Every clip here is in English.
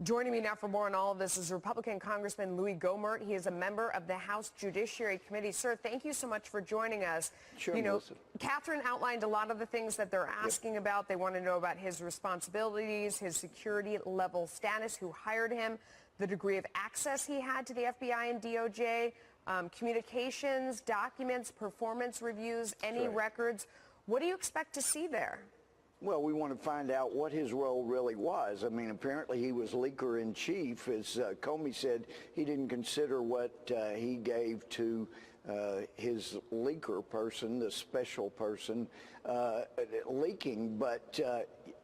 Joining me now for more on all of this is Republican Congressman Louis Gohmert. He is a member of the House Judiciary Committee. Sir, thank you so much for joining us. Sure, Melissa. Catherine outlined a lot of the things that they're asking about. They want to know about his responsibilities, his security level status, who hired him, the degree of access he had to the FBI and DOJ, communications, documents, performance reviews, any records. What do you expect to see there? Well, we want to find out what his role really was. I mean, apparently he was leaker-in-chief. As Comey said, he didn't consider what he gave to his leaker person, the special person, leaking. But,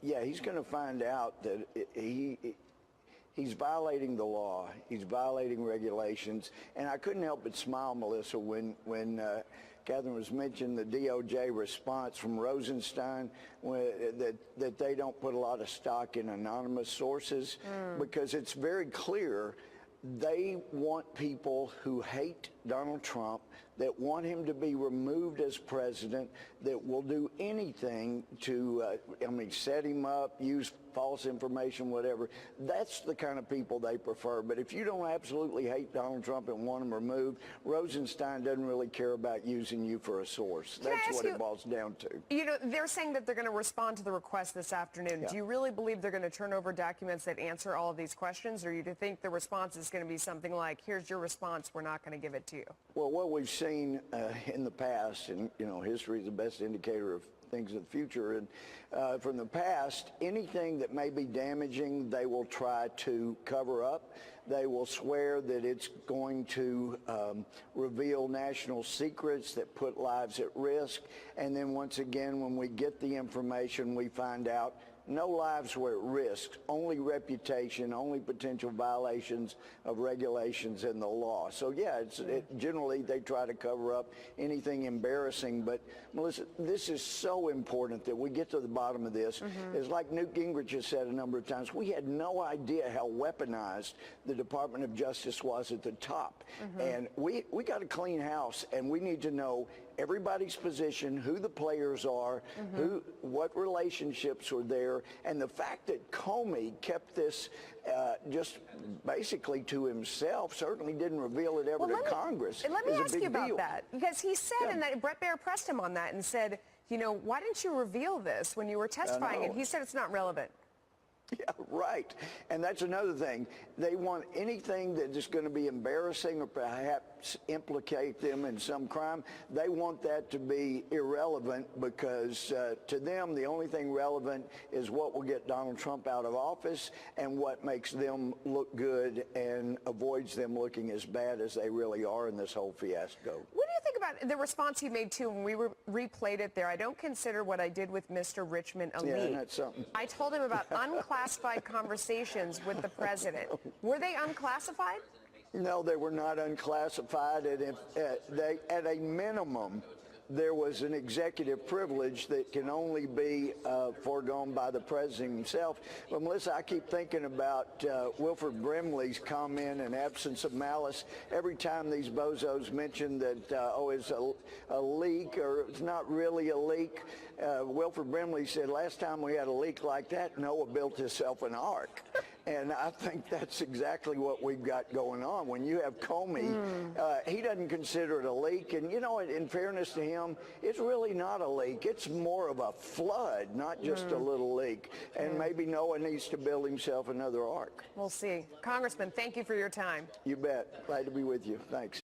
yeah, he's going to find out that he's violating the law. He's violating regulations. And I couldn't help but smile, Melissa, when Catherine was mentioning the DOJ response from Rosenstein, that they don't put a lot of stock in anonymous sources, because it's very clear they want people who hate Donald Trump, that want him to be removed as president, that will do anything to, set him up, use false information, whatever. That's the kind of people they prefer. But if you don't absolutely hate Donald Trump and want him removed, Rosenstein doesn't really care about using you for a source. That's what it boils down to. You know, they're saying that they're going to respond to the request this afternoon. Yeah. Do you really believe they're going to turn over documents that answer all of these questions, or do you think the response is going to be something like, here's your response, we're not going to give it to you? Well, what we've seen in the past, and, history is the best indicator of things in the future, and from the past, anything that may be damaging, they will try to cover up. They will swear that it's going to reveal national secrets that put lives at risk. And then once again, when we get the information, we find out no lives were at risk, only reputation, only potential violations of regulations and the law. So, yeah, generally they try to cover up anything embarrassing. But, Melissa, this is so important that we get to the bottom of this. It's like Newt Gingrich has said a number of times, we had no idea how weaponized the Department of Justice was at the top. And we got a clean house, and we need to know everybody's position, who the players are, what relationships were there, and the fact that Comey kept this just basically to himself, certainly didn't reveal it ever to Congress. And let me ask you about that, because he said, and that Bret Baier pressed him on that and said, why didn't you reveal this when you were testifying? And he said it's not relevant. Yeah, right. And that's another thing. They want anything that is going to be embarrassing or perhaps implicate them in some crime. They want that to be irrelevant, because to them, the only thing relevant is what will get Donald Trump out of office and what makes them look good and avoids them looking as bad as they really are in this whole fiasco. What do you think about the response he made, too, when we replayed it there? I don't consider what I did with Mr. Richmond a leak. Yeah, that's something. I told him about unclassified conversations with the president. Were they unclassified? No, they were not unclassified. And if, at a minimum, there was an executive privilege that can only be foregone by the president himself. But, Melissa, I keep thinking about Wilford Brimley's comment in absence of malice. Every time these bozos mention that, it's a leak, or it's not really a leak, Wilford Brimley said, last time we had a leak like that, Noah built himself an ark. And I think that's exactly what we've got going on. When you have Comey, he doesn't consider it a leak. And, in fairness to him, it's really not a leak. It's more of a flood, not just a little leak. And maybe Noah needs to build himself another ark. We'll see. Congressman, thank you for your time. You bet. Glad to be with you. Thanks.